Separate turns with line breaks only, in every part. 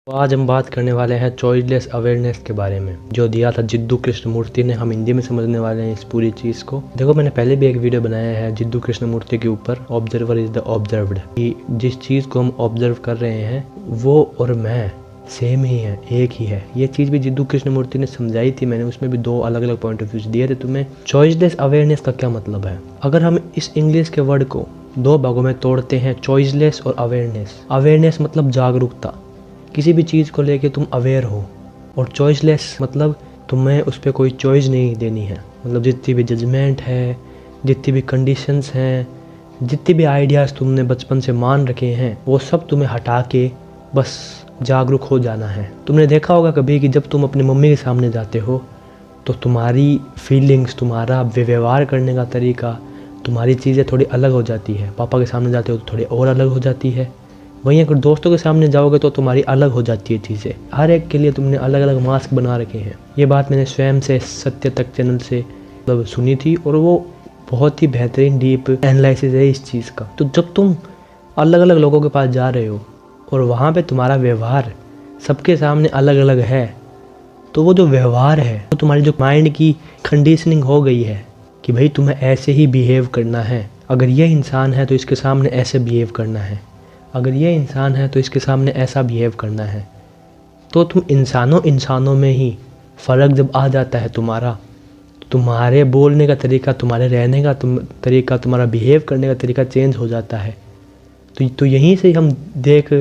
तो आज हम बात करने वाले हैं चॉइसलेस अवेयरनेस के बारे में, जो दिया था जिद्दू कृष्णमूर्ति ने। हम हिंदी में समझने वाले हैं इस पूरी चीज़ को। देखो, मैंने पहले भी एक वीडियो बनाया है जिद्दू कृष्णमूर्ति के ऊपर, ऑब्जर्वर इज द ऑब्जर्व्ड, कि जिस चीज़ को हम ऑब्जर्व कर रहे हैं वो और मैं सेम ही है, एक ही है। ये चीज़ भी जिद्दू कृष्णमूर्ति ने समझाई थी मैंने, उसमें भी दो अलग अलग पॉइंट ऑफ व्यू दिए थे तुम्हें। चॉइसलेस अवेयरनेस का क्या मतलब है? अगर हम इस इंग्लिश के वर्ड को दो भागों में तोड़ते हैं, चॉइसलेस और अवेयरनेस। अवेयरनेस मतलब जागरूकता, किसी भी चीज़ को लेके तुम अवेयर हो, और चॉइसलेस मतलब तुम्हें उस पर कोई चॉइस नहीं देनी है। मतलब जितनी भी जजमेंट है, जितनी भी कंडीशंस हैं, जितने भी आइडियाज़ तुमने बचपन से मान रखे हैं, वो सब तुम्हें हटा के बस जागरूक हो जाना है। तुमने देखा होगा कभी कि जब तुम अपनी मम्मी के सामने जाते हो तो तुम्हारी फीलिंग्स, तुम्हारा व्यवहार करने का तरीका, तुम्हारी चीज़ें थोड़ी अलग हो जाती है। पापा के सामने जाते हो तो थोड़ी और अलग हो जाती है। वहीं अगर दोस्तों के सामने जाओगे तो तुम्हारी अलग हो जाती है चीज़ें। हर एक के लिए तुमने अलग अलग मास्क बना रखे हैं। ये बात मैंने स्वयं से सत्य तक चैनल से मतलब सुनी थी, और वो बहुत ही बेहतरीन डीप एनालिसिस है इस चीज़ का। तो जब तुम अलग अलग लोगों के पास जा रहे हो और वहाँ पे तुम्हारा व्यवहार सबके सामने अलग अलग है, तो वो जो व्यवहार है, वो तुम्हारी जो माइंड की कंडीशनिंग हो गई है कि भाई तुम्हें ऐसे ही बिहेव करना है। अगर ये इंसान है तो इसके सामने ऐसे बिहेव करना है, अगर ये इंसान है तो इसके सामने ऐसा बिहेव करना है। तो तुम इंसानों में ही फ़र्क जब आ जाता है तुम्हारा, तो तुम्हारे बोलने का तरीका, तुम्हारे रहने का तरीका, तुम्हारा बिहेव करने का तरीका चेंज हो जाता है। तो यहीं से हम देख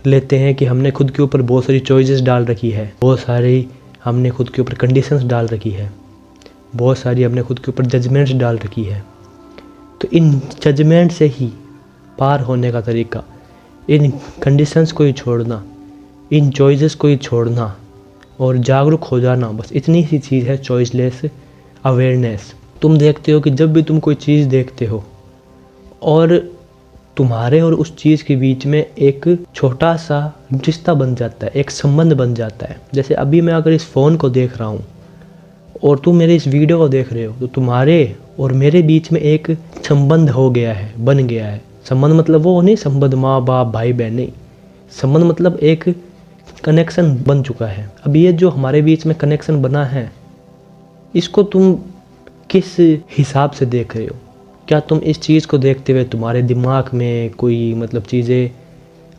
लेते हैं कि हमने खुद के ऊपर बहुत सारी चॉइसेस डाल रखी है, बहुत सारी हमने खुद के ऊपर कंडीशंस डाल रखी है, बहुत सारी हमने खुद के ऊपर जजमेंट्स डाल रखी है। तो इन जजमेंट से ही पार होने का तरीका, इन कंडीशंस को ही छोड़ना, इन चॉइसेस को ही छोड़ना और जागरूक हो जाना, बस इतनी सी चीज़ है चॉइसलेस अवेयरनेस। तुम देखते हो कि जब भी तुम कोई चीज़ देखते हो और तुम्हारे और उस चीज़ के बीच में एक छोटा सा रिश्ता बन जाता है, एक संबंध बन जाता है। जैसे अभी मैं अगर इस फ़ोन को देख रहा हूँ और तुम मेरे इस वीडियो को देख रहे हो, तो तुम्हारे और मेरे बीच में एक संबंध हो गया है, बन गया है। संबंध मतलब वो नहीं संबंध माँ बाप भाई बहन, नहीं। संबंध मतलब एक कनेक्शन बन चुका है। अब ये जो हमारे बीच में कनेक्शन बना है, इसको तुम किस हिसाब से देख रहे हो? क्या तुम इस चीज़ को देखते हुए तुम्हारे दिमाग में कोई मतलब चीज़ें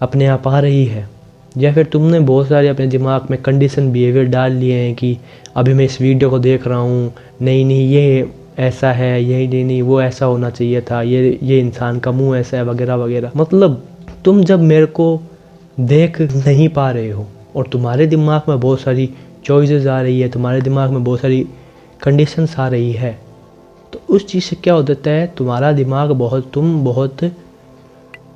अपने आप आ रही है, या फिर तुमने बहुत सारे अपने दिमाग में कंडीशन बिहेवियर डाल लिए हैं कि अभी मैं इस वीडियो को देख रहा हूँ, नहीं ये ऐसा है, यही नहीं वो ऐसा होना चाहिए था, ये इंसान का मुंह ऐसा है, वगैरह वगैरह। मतलब तुम जब मेरे को देख नहीं पा रहे हो और तुम्हारे दिमाग में बहुत सारी चॉइसेस आ रही है, तुम्हारे दिमाग में बहुत सारी कंडीशंस आ रही है, तो उस चीज़ से क्या हो जाता है, तुम्हारा दिमाग तुम बहुत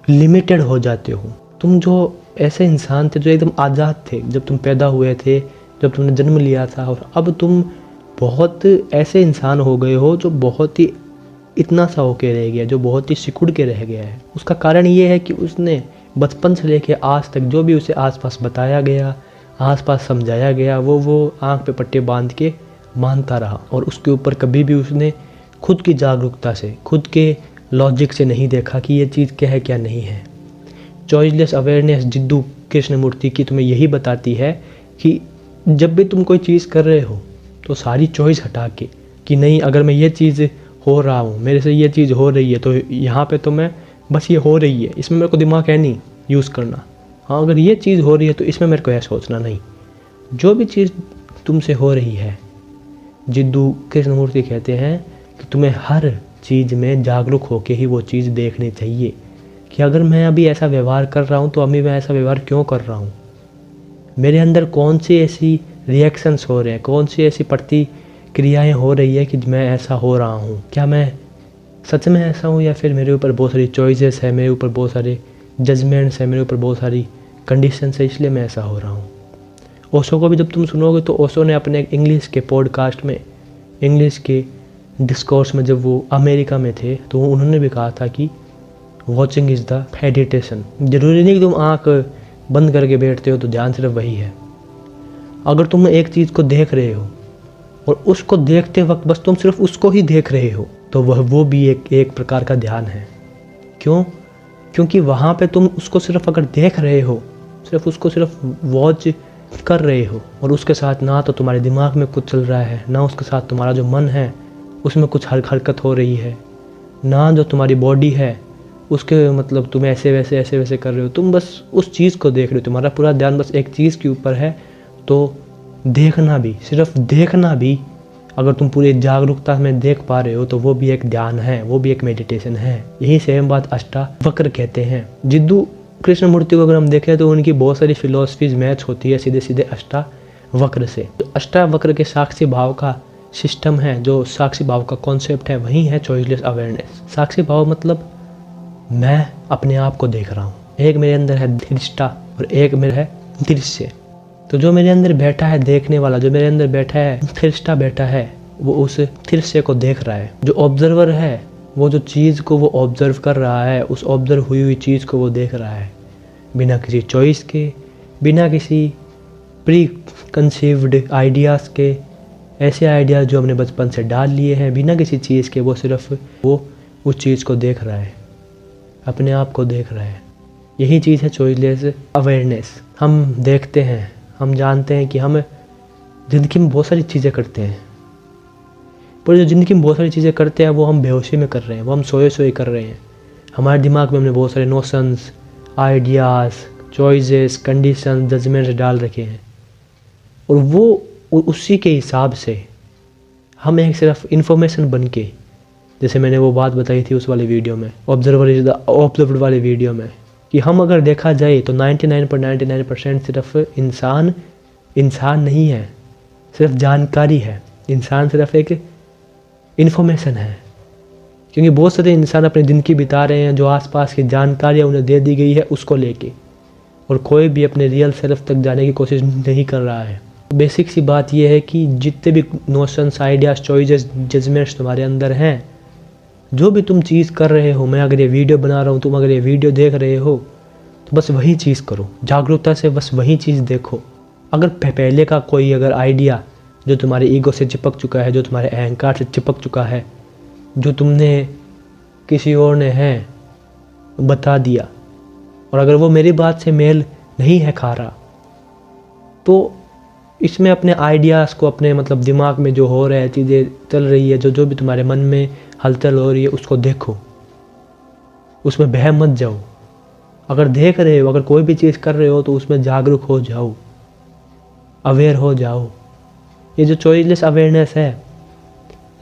लिमिटेड हो जाते हो। तुम जो ऐसे इंसान थे जो एकदम आज़ाद थे जब तुम पैदा हुए थे, जब तुमने जन्म लिया था, और अब तुम बहुत ऐसे इंसान हो गए हो जो बहुत ही इतना सा होके रह गया, जो बहुत ही सिकुड़ के रह गया है। उसका कारण ये है कि उसने बचपन से लेके आज तक जो भी उसे आसपास बताया गया, आसपास समझाया गया, वो आँख पे पट्टे बांध के मानता रहा, और उसके ऊपर कभी भी उसने खुद की जागरूकता से, खुद के लॉजिक से नहीं देखा कि ये चीज़ क्या है क्या नहीं है। चॉइसलेस अवेयरनेस जिद्दू कृष्णमूर्ति की तुम्हें यही बताती है कि जब भी तुम कोई चीज़ कर रहे हो तो सारी चॉइस हटा के कि नहीं, अगर मैं ये चीज़ हो रहा हूँ, मेरे से ये चीज़ हो रही है, तो यहाँ पे तो मैं बस ये हो रही है, इसमें मेरे को दिमाग है नहीं यूज़ करना। हाँ, अगर ये चीज़ हो रही है तो इसमें मेरे को ऐसा सोचना नहीं। जो भी चीज़ तुमसे हो रही है, जिद्दू कृष्णमूर्ति कहते हैं कि तुम्हें हर चीज़ में जागरूक होके ही वो चीज़ देखनी चाहिए कि अगर मैं अभी ऐसा व्यवहार कर रहा हूँ तो अभी मैं ऐसा व्यवहार क्यों कर रहा हूँ, मेरे अंदर कौन सी ऐसी रिएक्शंस हो रहे हैं, कौन सी ऐसी प्रतिक्रियाएं हो रही है कि मैं ऐसा हो रहा हूँ। क्या मैं सच में ऐसा हूँ, या फिर मेरे ऊपर बहुत सारी चॉइसेस है, मेरे ऊपर बहुत सारे जजमेंट्स है, मेरे ऊपर बहुत सारी कंडीशंस है, इसलिए मैं ऐसा हो रहा हूँ। ओशो को भी जब तुम सुनोगे तो ओशो ने अपने इंग्लिश के पॉडकास्ट में, इंग्लिश के डिस्कोर्स में, जब वो अमेरिका में थे, तो उन्होंने भी कहा था कि वॉचिंग इज़ द मेडिटेशन। ज़रूरी नहीं कि तुम आँख बंद करके बैठते हो तो ध्यान सिर्फ वही है। अगर तुम एक चीज़ को देख रहे हो और उसको देखते वक्त बस तुम सिर्फ उसको ही देख रहे हो, तो वो भी एक प्रकार का ध्यान है। क्यों? क्योंकि वहाँ पे तुम उसको सिर्फ अगर देख रहे हो सिर्फ उसको सिर्फ वॉच कर रहे हो, और उसके साथ ना तो तुम्हारे दिमाग में कुछ चल रहा है, ना उसके साथ तुम्हारा जो मन है उसमें कुछ हरकत हो रही है, ना जो तुम्हारी बॉडी है उसके मतलब तुम ऐसे वैसे कर रहे हो। तुम बस उस चीज़ को देख रहे हो, तुम्हारा पूरा ध्यान बस एक चीज़ के ऊपर है। तो देखना भी, सिर्फ देखना भी, अगर तुम पूरी जागरूकता में देख पा रहे हो तो वो भी एक ध्यान है, वो भी एक मेडिटेशन है। यही सेम बात अष्टावक्र कहते हैं। जिद्दू कृष्णमूर्ति को अगर हम देखें तो उनकी बहुत सारी फिलोसफीज मैच होती है सीधे सीधे अष्टावक्र से। तो अष्टावक्र के साक्षी भाव का सिस्टम है, जो साक्षी भाव का कॉन्सेप्ट है, वही है चॉइसलेस अवेयरनेस। साक्षी भाव मतलब मैं अपने आप को देख रहा हूँ, एक मेरे अंदर है दृष्टा और एक मेरा है दृश्य। तो जो मेरे अंदर बैठा है देखने वाला, जो मेरे अंदर बैठा है दृष्टा बैठा है, वो उस दृश्य को देख रहा है। जो ऑब्जर्वर है वो जो चीज़ को वो ऑब्जर्व कर रहा है, उस ऑब्जर्व हुई हुई चीज़ को वो देख रहा है, बिना किसी चॉइस के, बिना किसी प्री कंसीव्ड आइडियाज़ के, ऐसे आइडियाज़ जो हमने बचपन से डाल लिए हैं, बिना किसी चीज़ के। वो सिर्फ वो उस चीज़ को देख रहा है, अपने आप को देख रहा है। यही चीज़ है चॉइसलेस अवेयरनेस। हम देखते हैं, हम जानते हैं कि हम ज़िंदगी में बहुत सारी चीज़ें करते हैं, पर जो ज़िंदगी में बहुत सारी चीज़ें करते हैं वो हम बेहोशी में कर रहे हैं, वो हम सोए कर रहे हैं। हमारे दिमाग में हमने बहुत सारे notions, ideas, choices, condition, judgements डाल रखे हैं, और वो उसी के हिसाब से हम एक सिर्फ इंफॉर्मेशन बन के, जैसे मैंने वो बात बताई थी उस वाले वीडियो में, ऑब्जर्वर इज द ऑब्जर्व्ड वाले वीडियो में, कि हम अगर देखा जाए तो 99.99% सिर्फ इंसान नहीं है, सिर्फ जानकारी है। इंसान सिर्फ एक इन्फॉर्मेशन है, क्योंकि बहुत सारे इंसान अपनी ज़िंदगी बिता रहे हैं जो आसपास की जानकारियाँ उन्हें दे दी गई है उसको लेके, और कोई भी अपने रियल सेल्फ तक जाने की कोशिश नहीं कर रहा है। बेसिक सी बात यह है कि जितने भी नोशंस, आइडियाज़, चॉइसेस, जजमेंट्स तुम्हारे अंदर हैं, जो भी तुम चीज़ कर रहे हो, मैं अगर ये वीडियो बना रहा हूँ, तुम अगर ये वीडियो देख रहे हो, तो बस वही चीज़ करो, जागरूकता से बस वही चीज़ देखो। अगर पहले का कोई अगर आइडिया जो तुम्हारे ईगो से चिपक चुका है, जो तुम्हारे अहंकार से चिपक चुका है, जो तुमने किसी और ने है बता दिया, और अगर वो मेरी बात से मेल नहीं है खा रहा, तो इसमें अपने आइडियाज़ को, अपने मतलब दिमाग में जो हो रहा है, चीज़ें चल रही है, जो भी तुम्हारे मन में हलचल हो रही है, उसको देखो, उसमें बह मत जाओ। अगर देख रहे हो, अगर कोई भी चीज़ कर रहे हो, तो उसमें जागरूक हो जाओ, अवेयर हो जाओ। ये जो चॉइसलेस अवेयरनेस है,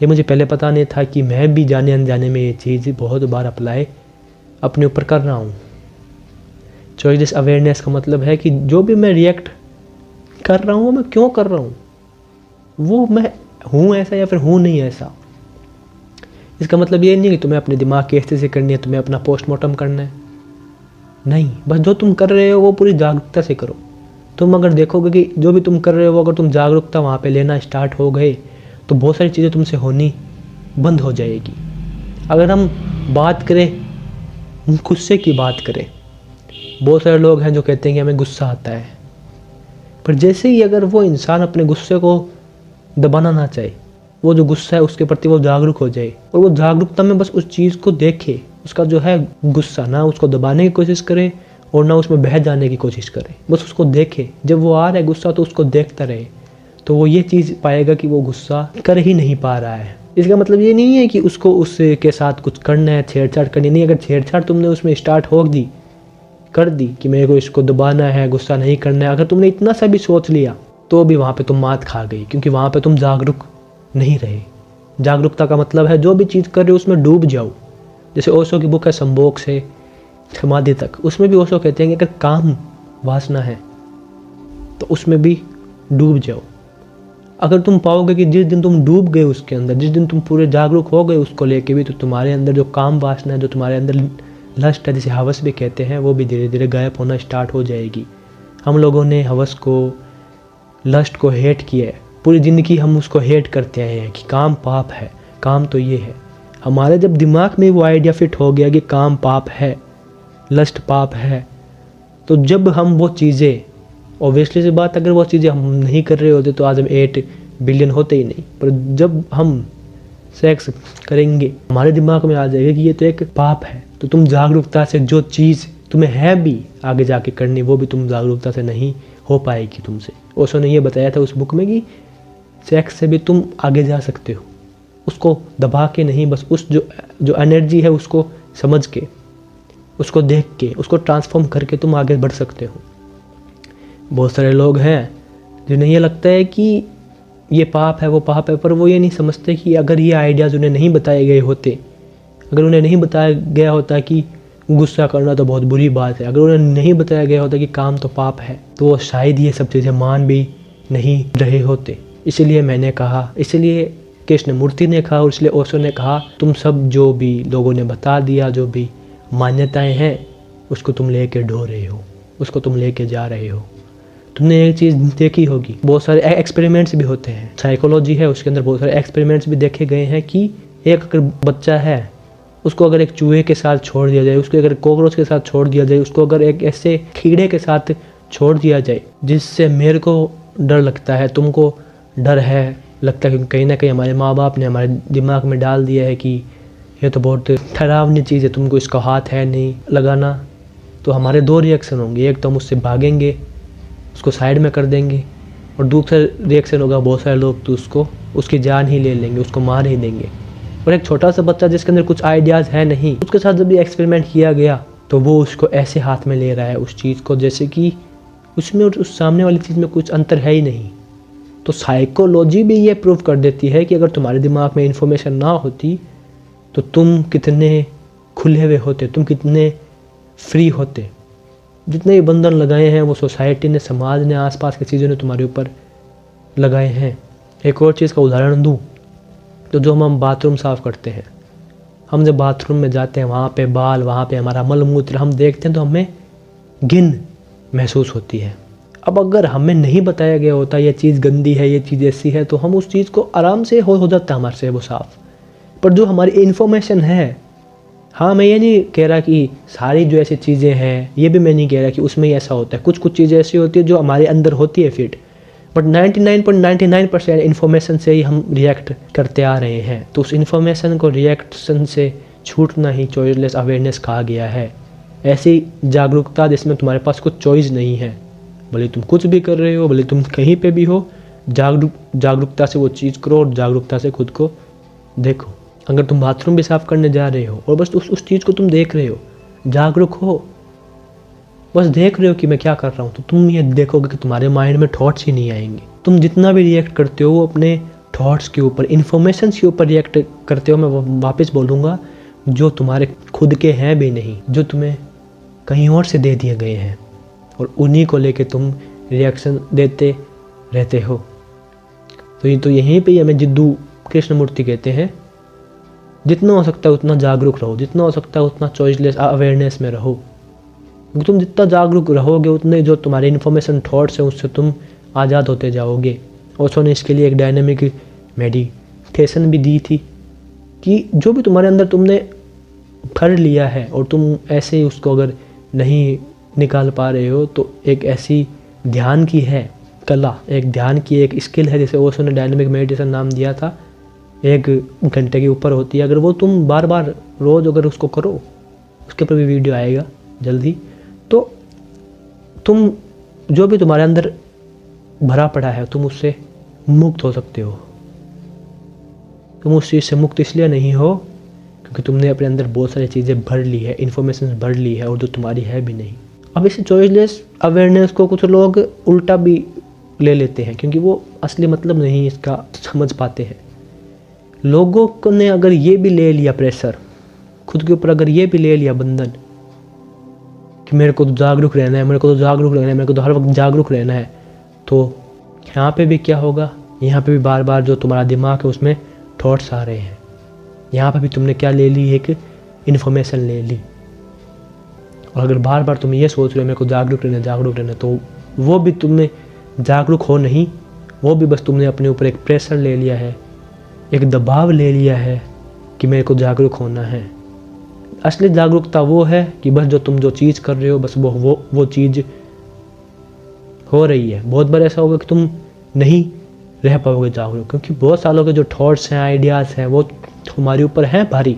ये मुझे पहले पता नहीं था कि मैं भी जाने अनजाने में ये चीज़ बहुत बार अप्लाई अपने ऊपर कर रहा हूँ। चॉइसलेस अवेयरनेस का मतलब है कि जो भी मैं रिएक्ट कर रहा हूँ, मैं क्यों कर रहा हूँ, वो मैं हूँ ऐसा या फिर हूँ नहीं ऐसा। इसका मतलब ये नहीं कि तुम्हें अपने दिमाग की स्थिति करनी है, तुम्हें अपना पोस्टमार्टम करना है, नहीं। बस जो तुम कर रहे हो वो पूरी जागरूकता से करो। तुम अगर देखोगे कि जो भी तुम कर रहे हो, अगर तुम जागरूकता वहाँ पे लेना स्टार्ट हो गए, तो बहुत सारी चीज़ें तुमसे होनी बंद हो जाएगी। अगर हम बात करें, गुस्से की बात करें, बहुत सारे लोग हैं जो कहते हैं कि हमें गुस्सा आता है, पर जैसे ही अगर वो इंसान अपने गुस्से को दबाना ना चाहे, वो जो गुस्सा है उसके प्रति वो जागरूक हो जाए, और वो जागरूकता में बस उस चीज़ को देखे, उसका जो है गुस्सा, ना उसको दबाने की कोशिश करे और ना उसमें बह जाने की कोशिश करे, बस उसको देखे। जब वो आ रहा है गुस्सा तो उसको देखता रहे, तो वो ये चीज़ पाएगा कि वो गुस्सा कर ही नहीं पा रहा है। इसका मतलब ये नहीं है कि उसको उसके साथ कुछ करना है, छेड़छाड़ करनी नहीं। अगर छेड़छाड़ तुमने उसमें स्टार्ट कर दी कि मेरे को इसको दबाना है, गुस्सा नहीं करना है, अगर तुमने इतना सा भी सोच लिया, तो भी वहाँ पे तुम मात खा गई, क्योंकि वहाँ पे तुम जागरूक नहीं रहे। जागरूकता का मतलब है जो भी चीज़ कर रहे हो उसमें डूब जाओ। जैसे ओशो की बुक है संभोग से समाधि तक, उसमें भी ओशो कहते हैं कि अगर काम वासना है तो उसमें भी डूब जाओ। अगर तुम पाओगे कि जिस दिन तुम डूब गए उसके अंदर, जिस दिन तुम पूरे जागरूक हो गए उसको लेके भी, तो तुम्हारे अंदर जो काम वासना है, जो तुम्हारे अंदर लस्ट है, जिसे हवस भी कहते हैं, वो भी धीरे धीरे गायब होना स्टार्ट हो जाएगी। हम लोगों ने हवस को, लस्ट को हेट किया है, पूरी ज़िंदगी हम उसको हेट करते आए हैं कि काम पाप है, काम तो ये है। हमारे जब दिमाग में वो आइडिया फिट हो गया कि काम पाप है, लस्ट पाप है, तो जब हम वो चीज़ें, ऑब्वियसली सी बात, अगर वो चीज़ें हम नहीं कर रहे होते तो आज हम 8 बिलियन होते ही नहीं। पर जब हम सेक्स करेंगे, हमारे दिमाग में आ जाएगा कि ये तो एक पाप है। तो तुम जागरूकता से जो चीज़ तुम्हें है भी आगे जाके करनी, वो भी तुम जागरूकता से नहीं हो पाएगी तुमसे। ओशो ने ये बताया था उस बुक में कि सेक्स से भी तुम आगे जा सकते हो, उसको दबा के नहीं, बस उस जो एनर्जी है उसको समझ के, उसको देख के, उसको ट्रांसफॉर्म करके तुम आगे बढ़ सकते हो। बहुत सारे लोग हैं जिन्हें ये लगता है कि ये पाप है वो पाप है, पर वो ये नहीं समझते कि अगर ये आइडियाज़ उन्हें नहीं बताए गए होते, अगर उन्हें नहीं बताया गया होता कि गुस्सा करना तो बहुत बुरी बात है, अगर उन्हें नहीं बताया गया होता कि काम तो पाप है, तो वो शायद ये सब चीज़ें मान भी नहीं रहे होते। इसलिए मैंने कहा, इसलिए कृष्णमूर्ति ने कहा और इसलिए ओशो ने कहा, तुम सब जो भी लोगों ने बता दिया, जो भी मान्यताएं हैं, उसको तुम लेके ढो रहे हो, उसको तुम लेके जा रहे हो। तुमने एक चीज़ देखी होगी, बहुत सारे एक्सपेरिमेंट्स भी होते हैं, साइकोलॉजी है उसके अंदर बहुत सारे एक्सपेरिमेंट्स भी देखे गए हैं कि एक अगर बच्चा है, उसको अगर एक चूहे के साथ छोड़ दिया जाए, उसको अगर कॉकरोच के साथ छोड़ दिया जाए, उसको अगर एक ऐसे कीड़े के साथ छोड़ दिया जाए जिससे मेरे को डर लगता है, तुमको डर है, लगता है कि कहीं ना कहीं हमारे माँ बाप ने हमारे दिमाग में डाल दिया है कि ये तो बहुत डरावनी चीज़ है, तुमको इसका हाथ है नहीं लगाना, तो हमारे दो रिएक्शन होंगे, एक तो हम उससे भागेंगे, उसको साइड में कर देंगे, और दूसरा रिएक्शन होगा बहुत सारे लोग तो उसकी जान ही ले लेंगे, उसको मार ही देंगे। और एक छोटा सा बच्चा जिसके अंदर कुछ आइडियाज़ है नहीं, उसके साथ जब भी एक्सपेरिमेंट किया गया तो वो उसको ऐसे हाथ में ले रहा है उस चीज़ को जैसे कि उसमें और उस सामने वाली चीज़ में कुछ अंतर है ही नहीं। तो साइकोलॉजी भी ये प्रूव कर देती है कि अगर तुम्हारे दिमाग में इन्फॉर्मेशन ना होती तो तुम कितने खुले हुए होते, तुम कितने फ्री होते। जितने भी बंधन लगाए हैं वो सोसाइटी ने, समाज ने, आसपास की चीज़ों ने तुम्हारे ऊपर लगाए हैं। एक और चीज़ का उदाहरण दूँ तो जो हम बाथरूम साफ़ करते हैं, हम जब बाथरूम में जाते हैं वहाँ पे बाल, वहाँ पे हमारा मल मूत्र हम देखते हैं तो हमें घिन महसूस होती है। अब अगर हमें नहीं बताया गया होता ये चीज़ गंदी है, ये चीज़ ऐसी है, तो हम उस चीज़ को आराम से हो जाता है हमारे से वो साफ़। पर जो हमारी इन्फॉर्मेशन है, हाँ मैं ये नहीं कह रहा कि सारी जो ऐसी चीज़ें हैं, ये भी मैं नहीं कह रहा कि उसमें ही ऐसा होता है, कुछ कुछ चीज़ें ऐसी होती है जो हमारे अंदर होती है फिट, बट 99.99% इन्फॉर्मेशन से ही हम रिएक्ट करते आ रहे हैं। तो उस इन्फॉर्मेशन को रिएक्शन से छूटना ही चॉइसलेस अवेयरनेस कहा गया है। ऐसी जागरूकता जिसमें तुम्हारे पास कुछ चॉइस नहीं है, भले तुम कुछ भी कर रहे हो, भले तुम कहीं पे भी हो, जागरूकता से वो चीज़ करो और जागरूकता से खुद को देखो। अगर तुम बाथरूम भी साफ़ करने जा रहे हो और बस उस चीज़ को तुम देख रहे हो, जागरूक हो, बस देख रहे हो कि मैं क्या कर रहा हूँ, तो तुम ये देखोगे कि तुम्हारे माइंड में थॉट्स ही नहीं आएंगे। तुम जितना भी रिएक्ट करते हो वो अपने थॉट्स के ऊपर, इन्फॉर्मेशन के ऊपर रिएक्ट करते हो। मैं वापस बोलूँगा, जो तुम्हारे खुद के हैं भी नहीं, जो तुम्हें कहीं और से दे दिए गए हैं, और उन्हीं को लेके तुम रिएक्शन देते रहते हो। तो यहीं पे हमें जिद्दू कृष्णमूर्ति कहते हैं, जितना हो सकता है उतना जागरूक रहो, जितना हो सकता है उतना चॉइसलेस अवेयरनेस में रहो। क्योंकि तुम जितना जागरूक रहोगे उतने जो तुम्हारे इन्फॉर्मेशन थॉट्स हैं उससे तुम आज़ाद होते जाओगे। ओशो ने इसके लिए एक डायनेमिक मेडिटेशन भी दी थी कि जो भी तुम्हारे अंदर तुमने भर लिया है और तुम ऐसे ही उसको अगर नहीं निकाल पा रहे हो, तो एक ऐसी ध्यान की है कला, एक ध्यान की एक स्किल है, जैसे ओशो ने डायनेमिक मेडिटेशन नाम दिया था, 1 घंटे के ऊपर होती है। अगर वो तुम बार बार रोज़ अगर उसको करो, उसके ऊपर भी वीडियो आएगा जल्दी, तो तुम जो भी तुम्हारे अंदर भरा पड़ा है तुम उससे मुक्त हो सकते हो। तुम उस चीज़ से मुक्त इसलिए नहीं हो क्योंकि तुमने अपने अंदर बहुत सारी चीज़ें भर ली है, इन्फॉर्मेशन भर ली है, और जो तुम्हारी है भी नहीं। अब इस चॉइसलेस अवेयरनेस को कुछ लोग उल्टा भी ले लेते हैं क्योंकि वो असली मतलब नहीं इसका समझ पाते हैं। लोगों ने अगर ये भी ले लिया प्रेशर खुद के ऊपर, अगर ये भी ले लिया बंधन कि मेरे को तो जागरूक रहना है, मेरे को तो जागरूक रहना है, मेरे को तो हर वक्त जागरूक रहना है, तो यहाँ पे भी क्या होगा, यहाँ पे भी बार बार जो तुम्हारा दिमाग है उसमें थॉट्स आ रहे हैं। यहाँ पे भी तुमने क्या ले ली, एक इन्फॉर्मेशन ले ली। और अगर बार बार तुम ये सोच रहे हो मेरे को जागरूक रहना, तो वो भी तुमने जागरूक हो नहीं, वो भी बस तुमने अपने ऊपर एक प्रेशर ले लिया है, एक दबाव ले लिया है कि मेरे को जागरूक होना है। असली जागरूकता वो है कि बस जो चीज़ कर रहे हो बस वो चीज़ हो रही है। बहुत बार ऐसा होगा कि तुम नहीं रह पाओगे जागरूक, क्योंकि बहुत सालों के जो थॉट्स हैं, आइडियाज़ हैं, वो तुम्हारे ऊपर हैं भारी।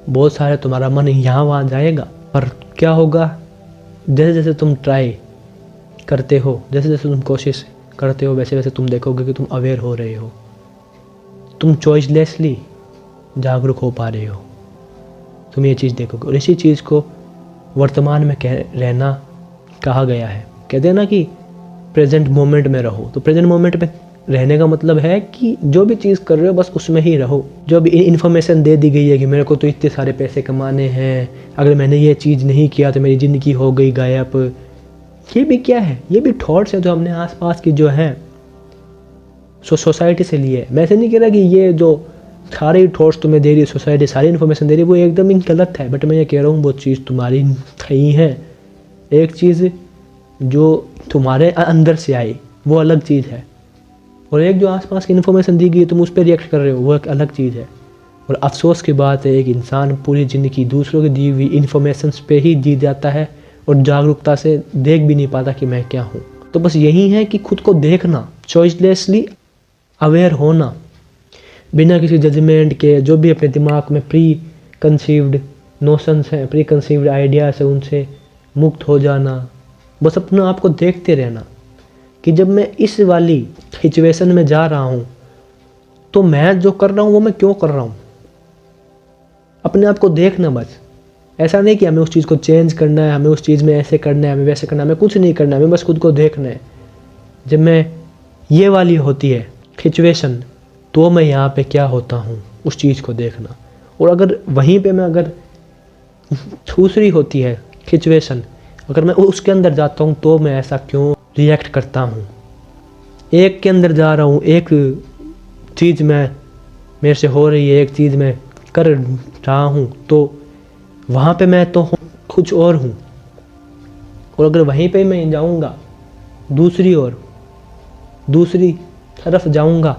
बहुत सारे तुम्हारा मन यहाँ वहाँ जाएगा, पर क्या होगा, जैसे जैसे तुम ट्राई करते हो, जैसे जैसे तुम कोशिश करते हो, वैसे वैसे तुम देखोगे कि तुम अवेयर हो रहे हो, तुम चॉइसलेसली जागरूक हो पा रहे हो। तुम ये चीज़ देखोगे और इसी चीज़ को वर्तमान में रहना कहा गया है। कहते हैं ना कि प्रेजेंट मोमेंट में रहो। तो प्रेजेंट मोमेंट में रहने का मतलब है कि जो भी चीज़ कर रहे हो बस उसमें ही रहो। जो भी इन्फॉर्मेशन दे दी गई है कि मेरे को तो इतने सारे पैसे कमाने हैं, अगर मैंने ये चीज़ नहीं किया तो मेरी ज़िंदगी हो गई गायब, ये भी क्या है, ये भी थॉट्स हैं जो हमने आसपास की जो हैं सोसाइटी से लिए। मैं ऐसे नहीं कह रहा कि ये जो सारे थॉट्स तुम्हें दे रही है सोसाइटी, सारी इन्फॉर्मेशन दे रही है वो एकदम ही गलत है, बट मैं ये कह रहा हूँ वो चीज़ तुम्हारी नहीं है। एक चीज़ जो तुम्हारे अंदर से आई वो अलग चीज़ है, और एक जो आसपास की इन्फॉर्मेशन दी गई है तुम उस पर रिएक्ट कर रहे हो वो एक अलग चीज़ है। और अफसोस की बात है एक इंसान पूरी ज़िंदगी दूसरों की दी हुई इन्फॉर्मेशन पे ही जी जाता है और जागरूकता से देख भी नहीं पाता कि मैं क्या हूँ। तो बस यही है कि खुद को देखना, चॉइसलेसली अवेयर होना, बिना किसी जजमेंट के, जो भी अपने दिमाग में प्री कंसीव्ड नोशंस हैं, प्री कंसीव्ड आइडियाज़ हैं, उनसे मुक्त हो जाना। बस अपने आप को देखते रहना कि जब मैं इस वाली सिचुएशन में जा रहा हूँ तो मैं जो कर रहा हूँ वो मैं क्यों कर रहा हूँ। अपने आप को देखना बस। ऐसा नहीं कि हमें उस चीज़ को चेंज करना है, हमें उस चीज़ में ऐसे करना है, हमें वैसे करना है, हमें कुछ नहीं करना है, हमें बस खुद को देखना है। जब मैं ये वाली होती है सिचुएशन तो मैं यहाँ पे क्या होता हूँ, उस चीज़ को देखना। और अगर वहीं पे मैं अगर दूसरी होती है सिचुएशन, अगर मैं उसके अंदर जाता हूँ तो मैं ऐसा क्यों रिएक्ट करता हूँ। एक के अंदर जा रहा हूँ, एक चीज़ मेरे से हो रही है, एक चीज़ मैं कर रहा हूँ, तो वहाँ पे मैं तो कुछ और हूँ। और अगर वहीं पे मैं जाऊँगा दूसरी तरफ जाऊँगा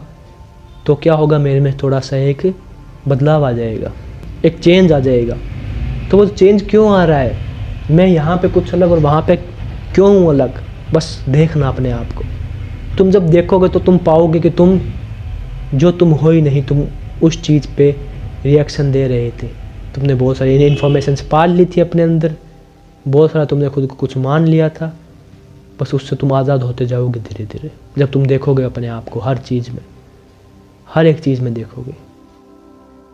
तो क्या होगा, मेरे में थोड़ा सा एक बदलाव आ जाएगा, एक चेंज आ जाएगा। तो वो चेंज क्यों आ रहा है, मैं यहाँ पे कुछ अलग और वहाँ पे क्यों हूँ अलग, बस देखना अपने आप को। तुम जब देखोगे तो तुम पाओगे कि तुम जो तुम हो ही नहीं, तुम उस चीज़ पे रिएक्शन दे रहे थे। तुमने बहुत सारी इन्फॉर्मेशन पाल ली थी अपने अंदर, बहुत सारा तुमने खुद को कुछ मान लिया था। बस उससे तुम आज़ाद होते जाओगे धीरे धीरे, जब तुम देखोगे अपने आप को हर चीज़ में, हर एक चीज़ में देखोगे।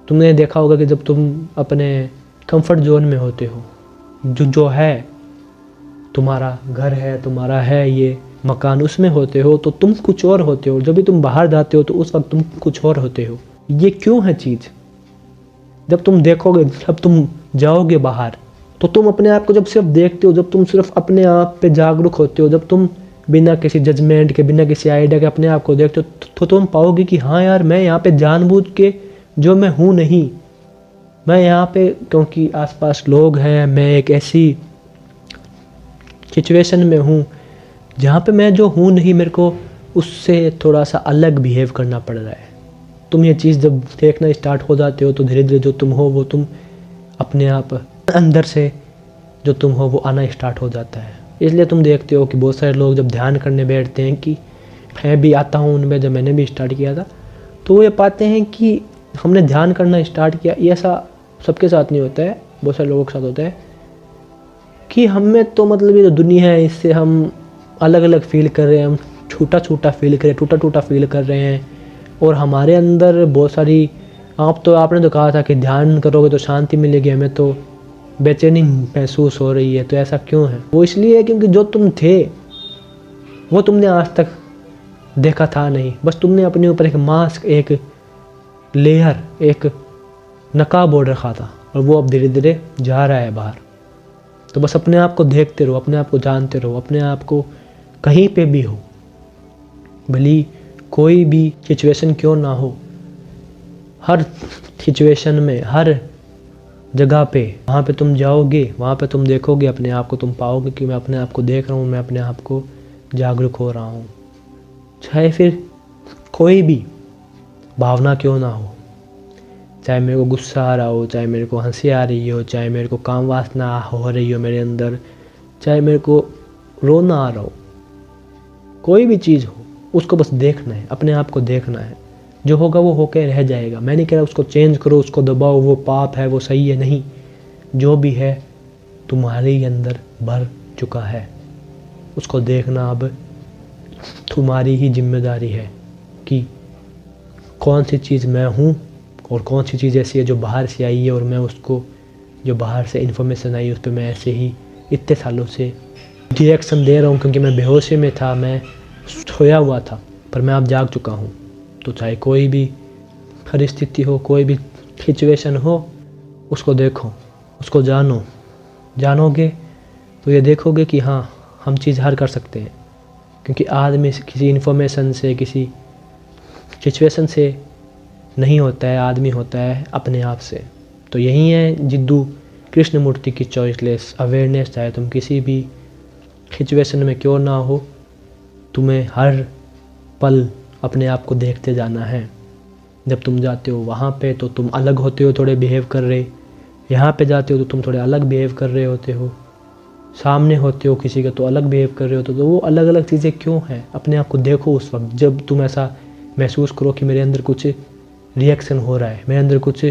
तुमने देखा होगा कि जब तुम अपने कंफर्ट जोन में होते हो, जो है तुम्हारा घर है, तुम्हारा है ये मकान, उसमें होते हो तो तुम कुछ और होते हो। जब भी तुम बाहर जाते हो तो उस वक्त तुम कुछ और होते हो। ये क्यों है चीज़, जब तुम देखोगे, जब तुम जाओगे बाहर तो तुम अपने आप को जब सिर्फ देखते हो, जब तुम सिर्फ अपने आप पे जागरूक होते हो, जब तुम बिना किसी जजमेंट के, बिना किसी आइडिया के अपने आप को देखते हो, तो तुम पाओगे कि हाँ यार, मैं यहाँ पे जानबूझ के जो मैं हूँ नहीं, मैं यहाँ पे क्योंकि आसपास लोग हैं, मैं एक ऐसी सिचुएशन में हूँ जहाँ पे मैं जो हूँ नहीं, मेरे को उससे थोड़ा सा अलग बिहेव करना पड़ रहा है। तुम ये चीज़ जब देखना स्टार्ट हो जाते हो तो धीरे धीरे जो तुम हो वो तुम अपने आप अंदर से जो तुम हो वो आना स्टार्ट हो जाता है। इसलिए तुम देखते हो कि बहुत सारे लोग जब ध्यान करने बैठते हैं, कि मैं भी आता हूँ उनमें, जब मैंने भी स्टार्ट किया था, तो वो ये पाते हैं कि हमने ध्यान करना स्टार्ट किया। ये ऐसा सबके साथ नहीं होता है, बहुत सारे लोगों के साथ होता है कि हमें तो मतलब ये जो दुनिया है इससे हम अलग अलग फील कर रहे हैं, हम छूटा छूटा फील कर रहे हैं, टूटा टूटा फील कर रहे हैं। और हमारे अंदर बहुत सारी, आपने तो कहा था कि ध्यान करोगे तो शांति मिलेगी, हमें तो बेचैनी महसूस हो रही है। तो ऐसा क्यों है, वो इसलिए क्योंकि जो तुम थे वो तुमने आज तक देखा था नहीं। बस तुमने अपने ऊपर एक मास्क, एक लेयर, एक नकाब ओढ़ रखा था, और वो अब धीरे धीरे जा रहा है बाहर। तो बस अपने आप को देखते रहो, अपने आप को जानते रहो, अपने आप को कहीं पे भी हो, भली कोई भी सिचुएशन क्यों ना हो, हर सिचुएशन में, हर जगह पे, वहाँ पे तुम जाओगे, वहाँ पे तुम देखोगे अपने आप को, तुम पाओगे कि मैं अपने आप को देख रहा हूँ, मैं अपने आप को जागरूक हो रहा हूँ। चाहे फिर कोई भी भावना क्यों ना हो, चाहे मेरे को गुस्सा आ रहा हो, चाहे मेरे को हंसी आ रही हो, चाहे मेरे को काम वासना हो रही हो मेरे अंदर, चाहे मेरे को रोना आ रहा हो, कोई भी चीज़ हो, उसको बस देखना है, अपने आप को देखना है। जो होगा वो होके रह जाएगा। मैं नहीं कह रहा उसको चेंज करो, उसको दबाओ, वो पाप है, वो सही है, नहीं। जो भी है तुम्हारे ही अंदर भर चुका है। उसको देखना अब तुम्हारी ही जिम्मेदारी है कि कौन सी चीज़ मैं हूँ और कौन सी चीज़ ऐसी है जो बाहर से आई है और मैं उसको, जो बाहर से इन्फॉर्मेशन आई उस पर मैं ऐसे ही इतने सालों से रिएक्शन दे रहा हूँ, क्योंकि मैं बेहोशी में था, मैं सोया हुआ था, पर मैं अब जाग चुका हूँ। तो चाहे कोई भी परिस्थिति हो, कोई भी सिचुएशन हो, उसको देखो, उसको जानोगे तो ये देखोगे कि हाँ, हम चीज़ हल कर सकते हैं। क्योंकि आदमी किसी इन्फॉर्मेशन से, किसी सिचुएशन से नहीं होता है, आदमी होता है अपने आप से। तो यही है जिद्दू कृष्णमूर्ति की चॉइसलेस अवेयरनेस। चाहे तुम किसी भी सिचुएशन में क्यों ना हो, तुम्हें हर पल अपने आप को देखते जाना है। जब तुम जाते हो वहाँ पे तो तुम अलग होते हो, थोड़े बिहेव कर रहे, यहाँ पे जाते हो तो तुम थोड़े अलग बिहेव कर रहे होते हो, सामने होते हो किसी का तो अलग बिहेव कर रहे होते हो। तो वो अलग अलग चीज़ें क्यों हैं, अपने आप को देखो। उस वक्त जब तुम ऐसा महसूस करो कि मेरे अंदर कुछ रिएक्शन हो रहा है, मेरे अंदर कुछ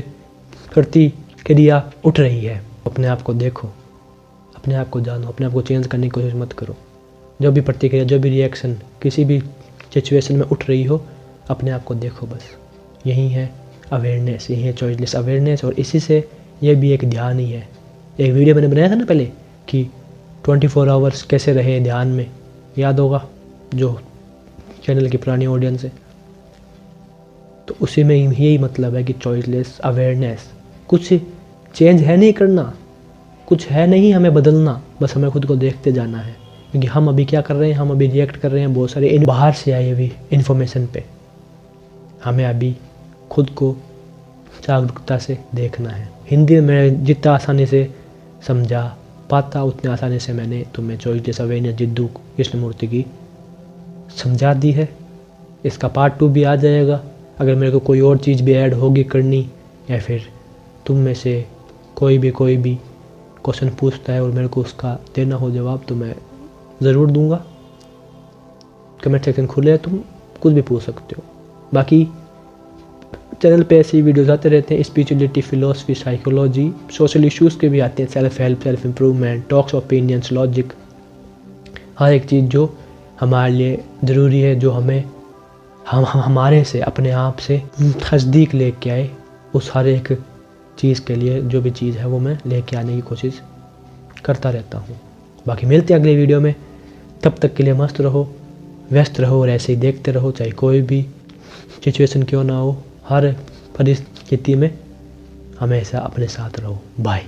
प्रतिक्रिया उठ रही है, अपने आप को देखो, अपने आप को जानो, अपने आप को चेंज करने की कोशिश मत करो। जो भी प्रतिक्रिया, जो भी रिएक्शन किसी भी सिचुएशन में उठ रही हो, अपने आप को देखो बस। यही है अवेयरनेस, यही है चॉइसलेस अवेयरनेस। और इसी से ये भी एक ध्यान ही है। एक वीडियो मैंने बनाया था ना पहले कि 24 आवर्स कैसे रहे ध्यान में, याद होगा, जो चैनल की पुरानी ऑडियंस है। तो उसी में यही मतलब है कि चॉइसलेस अवेयरनेस। कुछ चेंज है नहीं करना, कुछ है नहीं हमें बदलना, बस हमें खुद को देखते जाना है। क्योंकि हम अभी क्या कर रहे हैं, हम अभी रिएक्ट कर रहे हैं बहुत सारे बाहर से आए हुई इन्फॉर्मेशन पे। हमें अभी खुद को जागरूकता से देखना है। हिंदी में मैं जितना आसानी से समझा पाता उतने आसानी से मैंने तुम्हें चॉइसलेस अवेयरनेस जिद्दू कृष्णमूर्ति की समझा दी है। इसका पार्ट 2 भी आ जाएगा। अगर मेरे को कोई और चीज़ भी ऐड होगी करनी, या फिर तुम में से कोई भी क्वेश्चन पूछता है और मेरे को उसका देना हो जवाब, तो मैं ज़रूर दूंगा। कमेंट सेक्शन खुले है, तुम कुछ भी पूछ सकते हो। बाकी चैनल पे ऐसी वीडियोस आते रहते हैं, spirituality, philosophy, psychology, social issues के भी आते हैं, self help, self improvement, talks, opinions, logic, हर एक चीज़ जो हमारे लिए ज़रूरी है, जो हमें हम हमारे से, अपने आप से नज़दीक लेके आए, उस हर एक चीज़ के लिए जो भी चीज़ है वो मैं लेके आने की कोशिश करता रहता हूँ। बाकी मिलते हैं अगले वीडियो में, तब तक के लिए मस्त रहो, व्यस्त रहो और ऐसे ही देखते रहो, चाहे कोई भी सिचुएशन क्यों ना हो, हर परिस्थिति में हमेशा अपने साथ रहो। बाय।